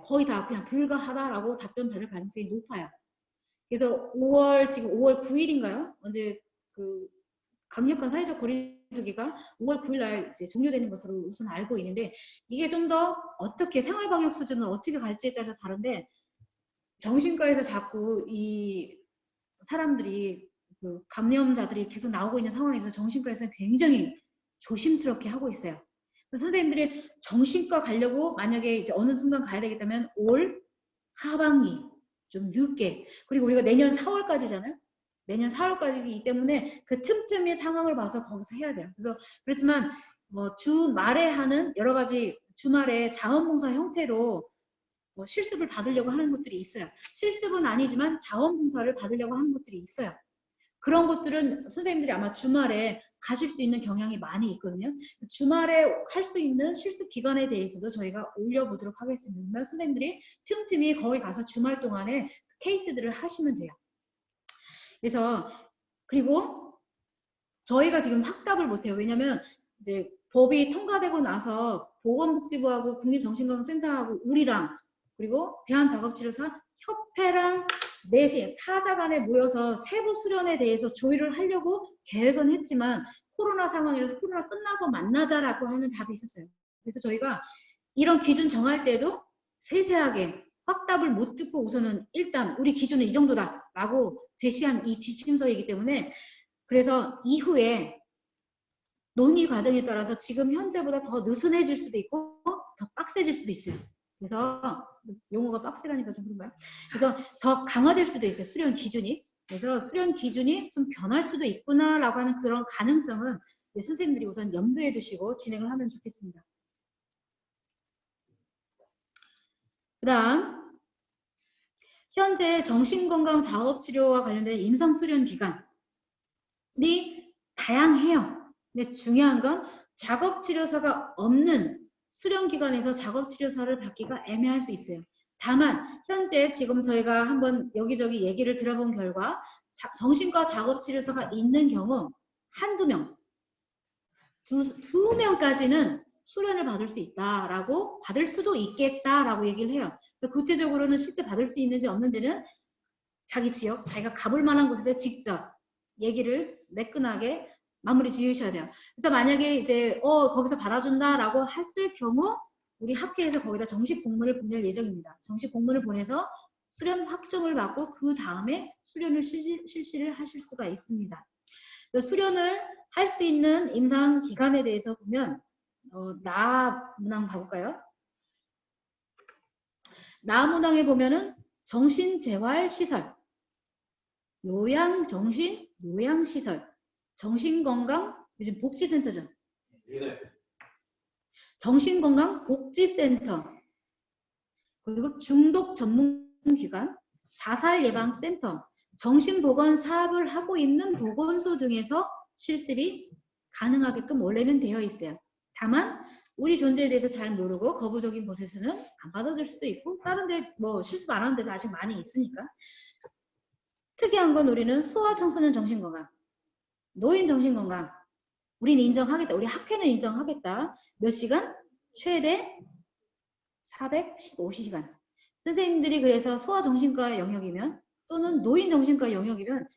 거의 다 그냥 불가하다라고 답변 받을 가능성이 높아요. 그래서 지금 5월 9일인가요? 언제 그 강력한 사회적 거리두기 거리두기가 5월 9일 날 이제 종료되는 것으로 우선 알고 있는데 이게 좀 더 어떻게 생활방역 수준을 어떻게 갈지에 따라서 다른데 정신과에서 자꾸 이 사람들이 그 감염자들이 계속 나오고 있는 상황에서 정신과에서는 굉장히 조심스럽게 하고 있어요. 그래서 선생님들이 정신과 가려고 만약에 이제 어느 순간 가야 되겠다면 올 하반기 좀 늦게 그리고 우리가 내년 4월까지잖아요. 내년 4월까지이기 때문에 그 틈틈이 상황을 봐서 거기서 해야 돼요. 그래서 그렇지만 뭐 주말에 하는 여러 가지 주말에 자원봉사 형태로 뭐 실습을 받으려고 하는 것들이 있어요. 실습은 아니지만 자원봉사를 받으려고 하는 것들이 있어요. 그런 것들은 선생님들이 아마 주말에 가실 수 있는 경향이 많이 있거든요. 주말에 할 수 있는 실습 기간에 대해서도 저희가 올려보도록 하겠습니다. 선생님들이 틈틈이 거기 가서 주말 동안에 케이스들을 하시면 돼요. 그래서 그리고 저희가 지금 확답을 못해요. 왜냐면 이제 법이 통과되고 나서 보건복지부하고 국립정신건강센터하고 우리랑 그리고 대한작업치료사 협회랑 네 사자 간에 모여서 세부 수련에 대해서 조율을 하려고 계획은 했지만 코로나 상황이라서 코로나 끝나고 만나자라고 하는 답이 있었어요. 그래서 저희가 이런 기준 정할 때도 세세하게 확답을 못 듣고 우선은 일단 우리 기준은 이 정도다라고 제시한 이 지침서이기 때문에 그래서 이후에 논의 과정에 따라서 지금 현재보다 더 느슨해질 수도 있고 더 빡세질 수도 있어요. 그래서 용어가 빡세다니까 좀 그런가요? 그래서 더 강화될 수도 있어요. 수련 기준이. 그래서 수련 기준이 좀 변할 수도 있구나라고 하는 그런 가능성은 선생님들이 우선 염두에 두시고 진행을 하면 좋겠습니다. 그 다음 현재 정신건강 작업치료와 관련된 임상수련 기간이 다양해요. 근데 중요한 건 작업치료사가 없는 수련기관에서 작업치료사를 받기가 애매할 수 있어요. 다만 현재 지금 저희가 한번 여기저기 얘기를 들어본 결과 정신과 작업치료사가 있는 경우 한두 명, 두 명까지는 수련을 받을 수 있다라고 받을 수도 있겠다라고 얘기를 해요. 그래서 구체적으로는 실제 받을 수 있는지 없는지는 자기 지역, 자기가 가볼 만한 곳에서 직접 얘기를 매끈하게 마무리 지으셔야 돼요. 그래서 만약에 이제 거기서 받아준다라고 했을 경우 우리 학회에서 거기다 정식 공문을 보낼 예정입니다. 정식 공문을 보내서 수련 확정을 받고 그 다음에 수련을 실시를 하실 수가 있습니다. 수련을 할 수 있는 임상 기간에 대해서 보면 나 문항 봐볼까요? 나 문항에 보면은 정신재활시설, 요양정신, 요양시설, 정신건강, 요즘 복지센터죠. 정신건강복지센터, 그리고 중독전문기관, 자살예방센터, 정신보건 사업을 하고 있는 보건소 등에서 실습이 가능하게끔 원래는 되어 있어요. 다만 우리 존재에 대해서 잘 모르고 거부적인 곳에서는 안 받아줄 수도 있고 다른 데 뭐 실습 안 하는 데가 아직 많이 있으니까. 특이한 건 우리는 소아청소년 정신건강, 노인 정신건강 우리는 인정하겠다. 우리 학회는 인정하겠다. 몇 시간? 최대 415시간. 선생님들이 그래서 소아정신과 영역이면 또는 노인정신과 영역이면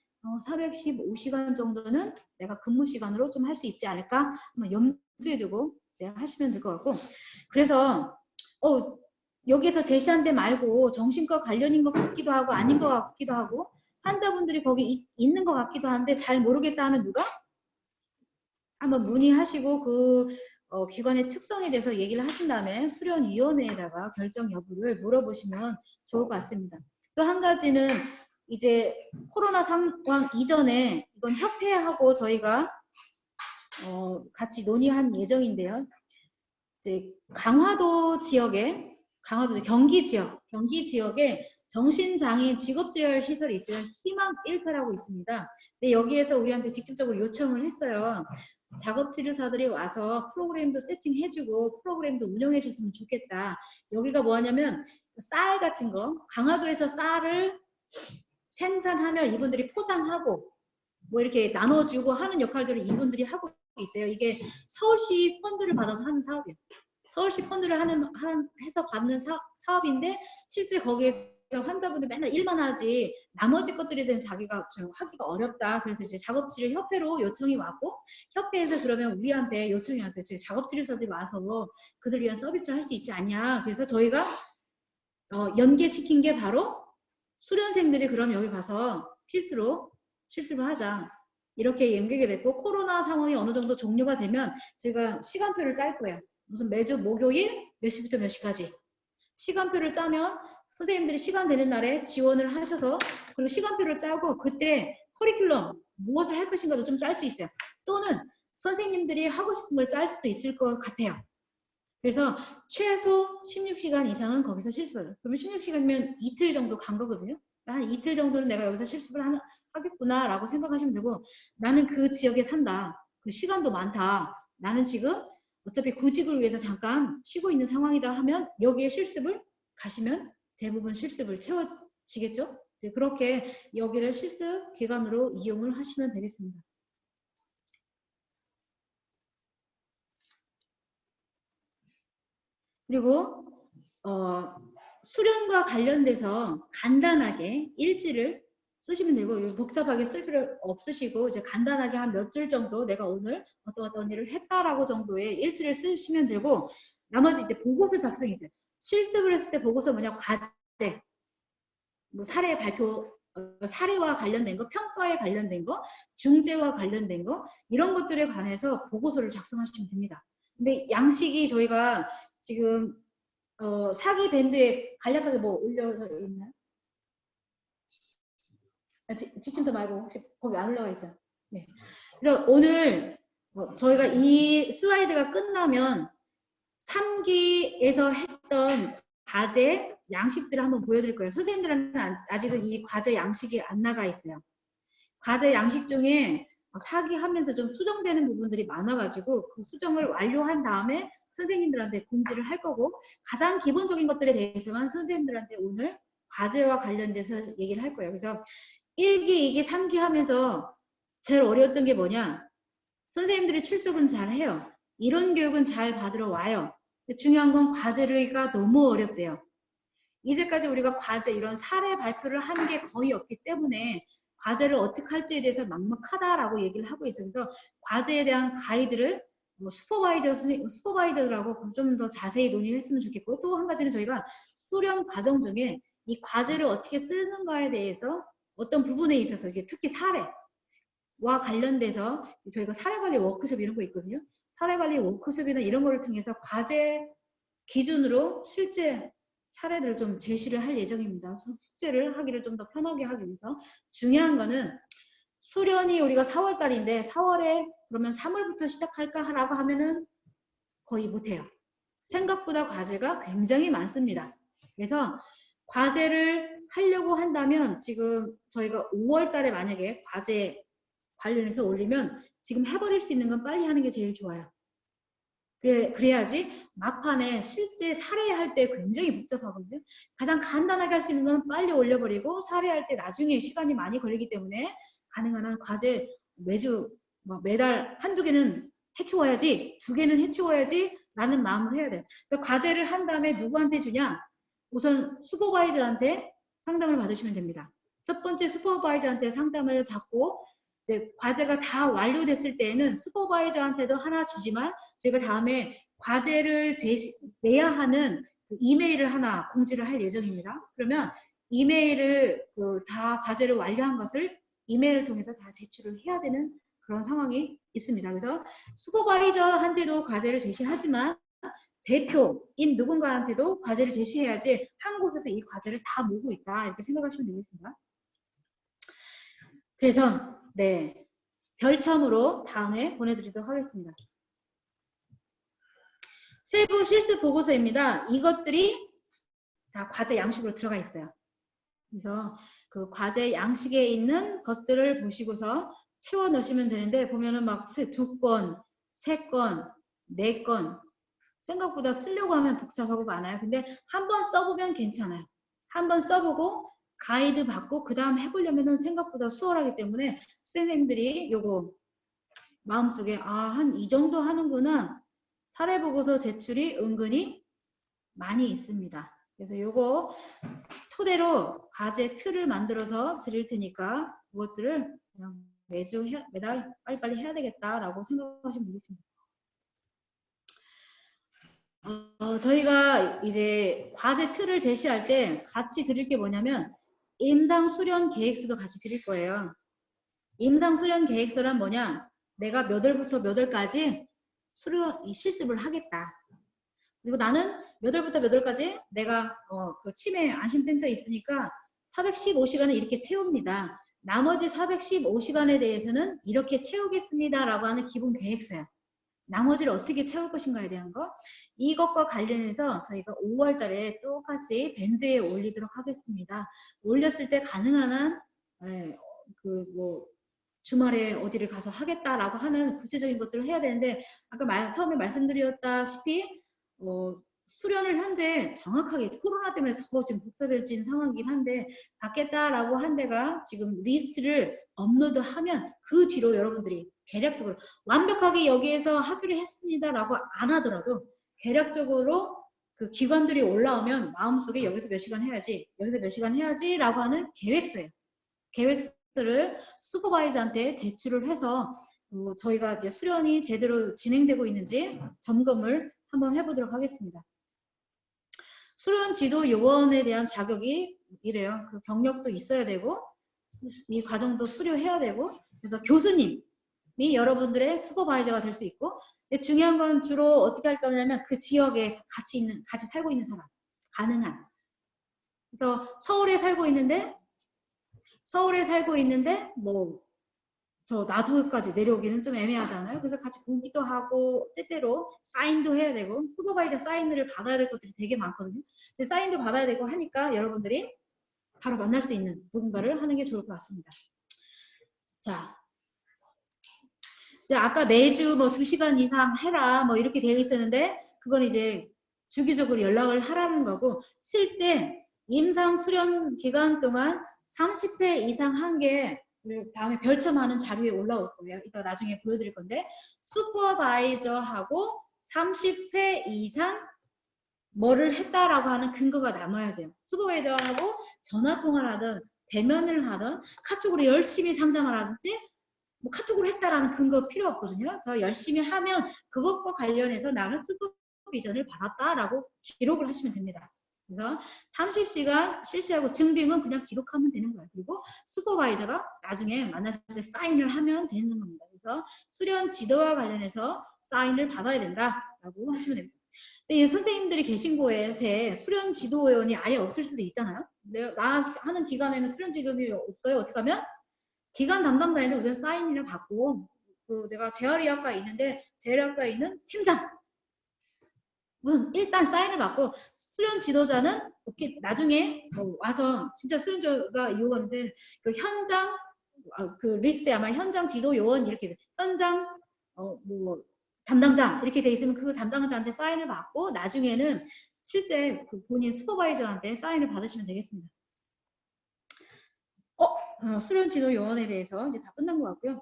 415시간 정도는 내가 근무 시간으로 좀 할 수 있지 않을까? 한번 염두에 두고 이제 하시면 될 것 같고 그래서 여기서 제시한 데 말고 정신과 관련인 것 같기도 하고 아닌 것 같기도 하고 환자분들이 거기 있는 것 같기도 한데 잘 모르겠다 하면 누가? 한번 문의하시고 그 기관의 특성에 대해서 얘기를 하신 다음에 수련위원회에다가 결정 여부를 물어보시면 좋을 것 같습니다. 또 한 가지는 이제 코로나 상황 이전에 이건 협회하고 저희가 같이 논의한 예정인데요. 이제 강화도 지역에 경기 지역에 정신장애인 직업재활 시설이 있어요. 희망 1패라고 있습니다. 근데 여기에서 우리한테 직접적으로 요청을 했어요. 작업치료사들이 와서 프로그램도 세팅해주고 프로그램도 운영해줬으면 좋겠다. 여기가 뭐하냐면 쌀 같은 거 강화도에서 쌀을 생산하면 이분들이 포장하고 뭐 이렇게 나눠주고 하는 역할들을 이분들이 하고 있어요. 이게 서울시 펀드를 받아서 하는 사업이에요. 서울시 펀드를 해서 받는 사업인데 실제 거기에 환자분들 맨날 일만 하지 나머지 것들에 대한 자기가 좀 하기가 어렵다. 그래서 이제 작업치료 협회로 요청이 왔고 협회에서 그러면 우리한테 요청이 왔어요. 저희 작업치료사들이 와서 그들 위한 서비스를 할 수 있지 않냐. 그래서 저희가 연계시킨 게 바로 수련생들이 그럼 여기 가서 필수로 실습을 하자. 이렇게 연계가 됐고 코로나 상황이 어느 정도 종료가 되면 제가 시간표를 짤 거예요. 무슨 매주 목요일 몇 시부터 몇 시까지 시간표를 짜면 선생님들이 시간 되는 날에 지원을 하셔서 그리고 시간표를 짜고 그때 커리큘럼 무엇을 할 것인가도 좀 짤 수 있어요. 또는 선생님들이 하고 싶은 걸 짤 수도 있을 것 같아요. 그래서 최소 16시간 이상은 거기서 실습을 해요. 그러면 16시간이면 이틀 정도 간 거거든요. 한 이틀 정도는 내가 여기서 실습을 하겠구나 라고 생각하시면 되고 나는 그 지역에 산다. 그 시간도 많다. 나는 지금 어차피 구직을 위해서 잠깐 쉬고 있는 상황이다 하면 여기에 실습을 가시면 대부분 실습을 채워지겠죠. 그렇게 여기를 실습 기관으로 이용을 하시면 되겠습니다. 그리고 수련과 관련돼서 간단하게 일지를 쓰시면 되고 복잡하게 쓸 필요 없으시고 이제 간단하게 한 몇 줄 정도 내가 오늘 어떤 일을 했다라고 정도의 일지를 쓰시면 되고 나머지 이제 보고서 작성이세요. 실습을 했을 때 보고서 뭐냐 과제, 뭐 사례 발표, 사례와 관련된 거, 평가에 관련된 거, 중재와 관련된 거 이런 것들에 관해서 보고서를 작성하시면 됩니다. 근데 양식이 저희가 지금 사기 밴드에 간략하게 뭐 올려서 있나요? 지침서 말고 혹시 거기 안 올라가 있죠? 네. 그래서 오늘 저희가 이 슬라이드가 끝나면 3기에서 했던 과제 양식들을 한번 보여드릴 거예요. 선생님들은 아직은 이 과제 양식이 안 나가 있어요. 과제 양식 중에 사기 하면서 좀 수정되는 부분들이 많아가지고 그 수정을 완료한 다음에 선생님들한테 공지를 할 거고 가장 기본적인 것들에 대해서만 선생님들한테 오늘 과제와 관련돼서 얘기를 할 거예요. 그래서 1기, 2기, 3기 하면서 제일 어려웠던 게 뭐냐? 선생님들이 출석은 잘 해요. 이론 교육은 잘 받으러 와요. 중요한 건 과제가 너무 어렵대요. 이제까지 우리가 과제 이런 사례 발표를 한 게 거의 없기 때문에 과제를 어떻게 할지에 대해서 막막하다라고 얘기를 하고 있어요. 그래서 과제에 대한 가이드를 뭐 슈퍼바이저들하고 좀 더 자세히 논의를 했으면 좋겠고 또 한 가지는 저희가 수련 과정 중에 이 과제를 어떻게 쓰는가에 대해서 어떤 부분에 있어서 이게 특히 사례와 관련돼서 저희가 사례관리 워크숍 이런 거 있거든요. 사례관리 워크숍이나 이런 거를 통해서 과제 기준으로 실제 사례들을 좀 제시를 할 예정입니다. 숙제를 하기를 좀 더 편하게 하기 위해서 중요한 거는 수련이 우리가 4월달인데 4월에 그러면 3월부터 시작할까 라고 하면은 거의 못해요. 생각보다 과제가 굉장히 많습니다. 그래서 과제를 하려고 한다면 지금 저희가 5월달에 만약에 과제 관련해서 올리면 지금 해버릴 수 있는 건 빨리 하는 게 제일 좋아요. 그래야지 막판에 실제 사례할 때 굉장히 복잡하거든요. 가장 간단하게 할 수 있는 건 빨리 올려버리고 사례할 때 나중에 시간이 많이 걸리기 때문에 가능한 한 과제 매주 매달 한두 개는 해치워야지 2개는 해치워야지 라는 마음을 해야 돼요. 그래서 과제를 한 다음에 누구한테 주냐? 우선 슈퍼바이저한테 상담을 받으시면 됩니다. 첫 번째 슈퍼바이저한테 상담을 받고 이제 과제가 다 완료됐을 때에는 슈퍼바이저한테도 하나 주지만 제가 다음에 과제를 내야 하는 이메일을 하나 공지를 할 예정입니다. 그러면 이메일을 다 과제를 완료한 것을 이메일을 통해서 다 제출을 해야 되는 그런 상황이 있습니다. 그래서 슈퍼바이저한테도 과제를 제시하지만 대표인 누군가한테도 과제를 제시해야지 한 곳에서 이 과제를 다 모으고 있다 이렇게 생각하시면 되겠습니다. 그래서 네 별첨으로 다음에 보내드리도록 하겠습니다. 세부 실습 보고서입니다. 이것들이 다 과제 양식으로 들어가 있어요. 그래서 그 과제 양식에 있는 것들을 보시고서 채워 넣으시면 되는데 보면은 막 2건, 3건, 4건 생각보다 쓰려고 하면 복잡하고 많아요. 근데 한번 써보면 괜찮아요. 한번 써보고 가이드 받고 그 다음 해보려면 생각보다 수월하기 때문에 선생님들이 요거 마음속에 한 이 정도 하는구나. 사례보고서 제출이 은근히 많이 있습니다. 그래서 요거 토대로 과제 틀을 만들어서 드릴 테니까 그것들을 그냥 매주 매달 빨리빨리 해야 되겠다라고 생각하시면 되겠습니다. 저희가 이제 과제 틀을 제시할 때 같이 드릴 게 뭐냐면 임상 수련 계획서도 같이 드릴 거예요. 임상 수련 계획서란 뭐냐? 내가 몇 월부터 몇 월까지 실습을 하겠다. 그리고 나는 몇 월부터 몇 월까지 내가 그 치매 안심센터에 있으니까 415시간을 이렇게 채웁니다. 나머지 415시간에 대해서는 이렇게 채우겠습니다. 라고 하는 기본 계획서야. 나머지를 어떻게 채울 것인가에 대한 거. 이것과 관련해서 저희가 5월 달에 똑같이 밴드에 올리도록 하겠습니다. 올렸을 때 가능한 한 주말에 어디를 가서 하겠다라고 하는 구체적인 것들을 해야 되는데 아까 처음에 말씀드렸다시피 수련을 현재 정확하게 코로나 때문에 더 지금 복잡해진 상황이긴 한데 받겠다라고 한 데가 지금 리스트를 업로드하면 그 뒤로 여러분들이 계략적으로 완벽하게 여기에서 학교를 했습니다라고 안 하더라도 계략적으로 그 기관들이 올라오면 마음속에 여기서 몇 시간 해야지 여기서 몇 시간 해야지라고 하는 계획서예요. 계획서를 슈퍼바이저한테 제출을 해서 저희가 이제 수련이 제대로 진행되고 있는지 점검을 한번 해보도록 하겠습니다. 수련 지도 요원에 대한 자격이 이래요. 그 경력도 있어야 되고 이 과정도 수료해야 되고 그래서 교수님이 여러분들의 슈퍼바이저가 될 수 있고 근데 중요한 건 주로 어떻게 할 거냐면 그 지역에 같이 살고 있는 사람 가능한 그래서 서울에 살고 있는데 뭐 저 나주까지 내려오기는 좀 애매하잖아요. 그래서 같이 보기도 하고 때때로 사인도 해야 되고 슈퍼바이저 사인을 받아야 될 것들이 되게 많거든요. 근데 사인도 받아야 되고 하니까 여러분들이 바로 만날 수 있는 누군가를 하는 게 좋을 것 같습니다. 자, 이제 아까 매주 뭐 2시간 이상 해라 뭐 이렇게 되어 있었는데 그건 이제 주기적으로 연락을 하라는 거고 실제 임상 수련 기간 동안 30회 이상 한 게 그리고 다음에 별첨하는 자료에 올라올 거예요. 이따 나중에 보여드릴 건데 슈퍼바이저하고 30회 이상 뭐를 했다라고 하는 근거가 남아야 돼요. 슈퍼바이저하고 전화통화를 하든 대면을 하든 카톡으로 열심히 상담을 하든지 뭐 카톡으로 했다라는 근거 필요 없거든요. 그래서 열심히 하면 그것과 관련해서 나는 슈퍼비전을 받았다라고 기록을 하시면 됩니다. 그래서 30시간 실시하고 증빙은 그냥 기록하면 되는 거예요. 그리고 슈퍼바이저가 나중에 만났을 때 사인을 하면 되는 겁니다. 그래서 수련 지도와 관련해서 사인을 받아야 된다라고 하시면 되겠습니다. 근데 선생님들이 계신 곳에 수련 지도위원이 아예 없을 수도 있잖아요. 나 하는 기간에는 수련 지도위원이 없어요. 어떻게 하면? 기관 담당자에는 우선 사인을 받고 내가 재활의학과에 있는데 재활의학과에 있는 팀장 우선 일단 사인을 받고 수련 지도자는 이렇게 나중에 와서 진짜 수련 지도가 이용하는데 그 현장 그 리스트에 아마 현장 지도 요원 이렇게 현장 뭐 담당자 이렇게 돼 있으면 그 담당자한테 사인을 받고 나중에는 실제 그 본인 슈퍼바이저한테 사인을 받으시면 되겠습니다. 수련 지도 요원에 대해서 이제 다 끝난 것 같고요.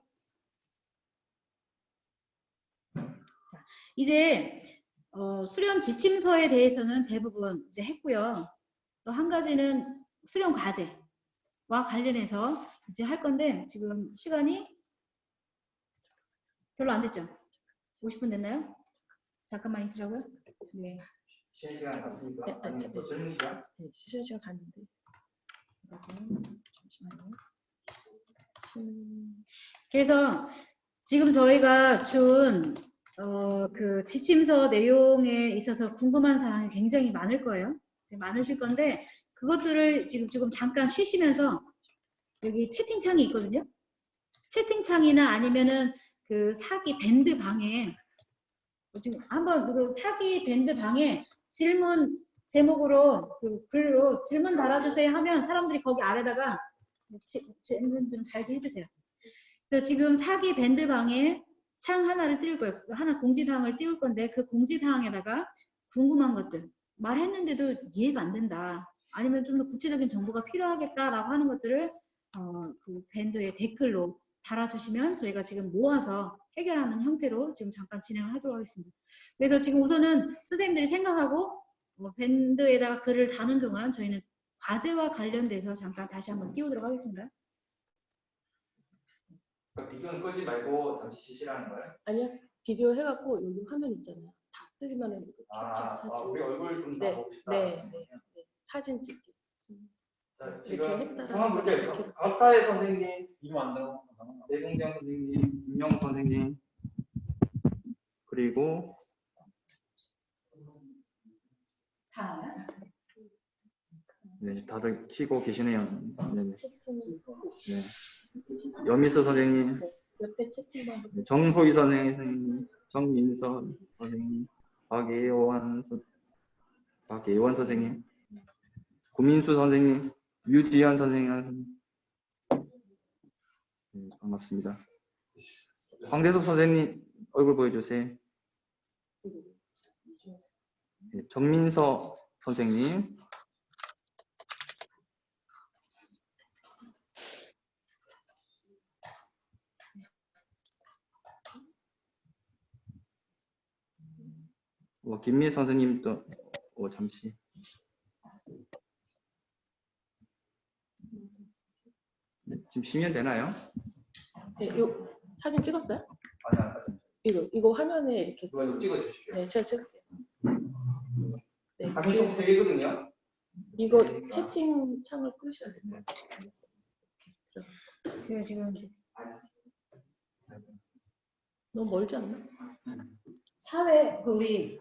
자, 이제 수련 지침서에 대해서는 대부분 이제 했고요. 또 한 가지는 수련 과제와 관련해서 이제 할 건데 지금 시간이 별로 안 됐죠? 50분 됐나요? 잠깐만 있으라고요? 네. 쉬는 시간 갔습니까? 아니면 또 저녁 시간? 네, 쉬는 시간 갔는데. 잠시만요. 그래서 지금 저희가 준 그 지침서 내용에 있어서 궁금한 사항이 굉장히 많을 거예요. 많으실 건데 그것들을 지금 잠깐 쉬시면서 여기 채팅창이 있거든요. 채팅창이나 아니면은 그 사기 밴드 방에 지금 한번 그 사기 밴드 방에 질문 제목으로 그 글로 질문 달아주세요 하면 사람들이 거기 아래다가 질문 좀 달게 해주세요. 그래서 지금 사기 밴드 방에 창 하나를 띄울 거예요. 하나 공지사항을 띄울 건데 그 공지사항에다가 궁금한 것들 말했는데도 이해가 안 된다. 아니면 좀 더 구체적인 정보가 필요하겠다라고 하는 것들을 그 밴드의 댓글로 달아주시면 저희가 지금 모아서 해결하는 형태로 지금 잠깐 진행을 하도록 하겠습니다. 그래서 지금 우선은 선생님들이 생각하고 밴드에다가 글을 다는 동안 저희는 과제와 관련돼서 잠깐 다시 한번 띄우도록 하겠습니다. 비디오는 끄지 말고 잠시 쉬시라는 거예요? 아니요. 비디오 해갖고 여기 화면 있잖아요. 다 뜨기만 해도 캡처 사진. 우리 얼굴 좀 다 네, 보고 싶다. 네. 사진 찍기. 자, 이렇게 지금 했다가 성함 볼게요. 이렇게. 갑타의 선생님, 이거 안 되고 내공장 선생님, 임영우 선생님, 그리고 다요? 네, 다들 키고 계시네요. 네, 채팅. 네. 여미수 선생님, 옆에 채팅방. 정소희 선생님, 정민서 선생님, 박예원 선생님, 구민수 선생님, 유지현 선생님, 네, 반갑습니다. 황대섭 선생님 얼굴 보여주세요. 네, 정민서 선생님, 김미 선생님도 잠시. 네, 지금 쉬면 되나요? 네, 요 사진 찍었어요? 아니요. 이거 화면에 이렇게. 이거 찍어주십시오. 네, 제가 찍을게요. 네, 화면 총 3개거든요. 이거 채팅 창을 끄셔야 돼요. 제가 지금 너무 멀지 않나? 사회 우리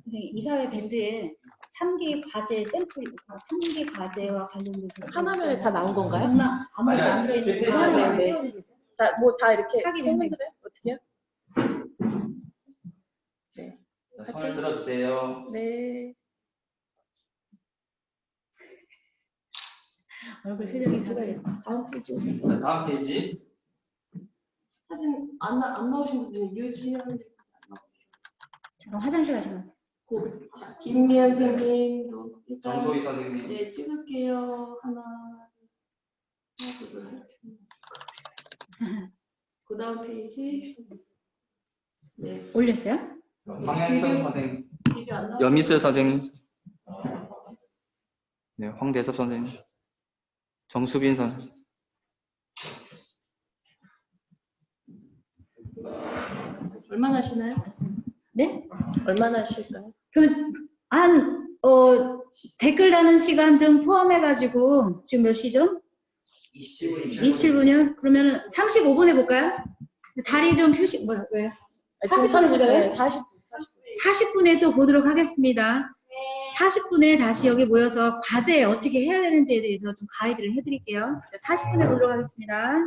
선생님, 이사회 밴드에 3기 과제 샘플, 3기 과제와 관련돼서 한 화면에 다 나온 건가요? 아무것도 안 들어있는 거 아, 하나만 네. 띄워주세요. 자, 뭐 다 이렇게 하기 손을 들어요? 어떻게 해요? 자, 손을 들어주세요. 네. 얼굴 표정이 쓰가요. 다음 페이지. 자, 다음 페이지. 사진 안 나오신 분들은 유지현. 잠깐 화장실 가시면. 자, 김미연 선생님도 일단 정소희 선생님. 네, 찍을게요. 하나, 둘. 그 다음 페이지. 네, 올렸어요? 황현성 선생님, 비교 안 나와. 여미수 선생님, 네, 황대섭 선생님, 정수빈 선생님. 얼마나 하시나요? 네? 얼마나 하실까요? 그러면 댓글 다는 시간 등 포함해가지고 지금 몇 시죠? 27분이요? 그러면은 35분 해볼까요? 다리 좀 왜요? 40분 해볼까요? 40분에 또 보도록 하겠습니다. 40분에 다시 여기 모여서 과제 어떻게 해야 되는지에 대해서 좀 가이드를 해드릴게요. 40분에 보도록 하겠습니다.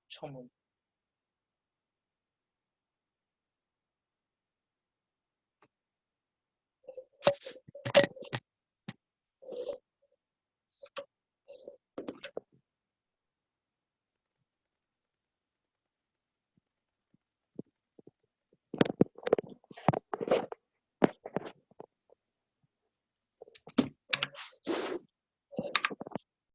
처음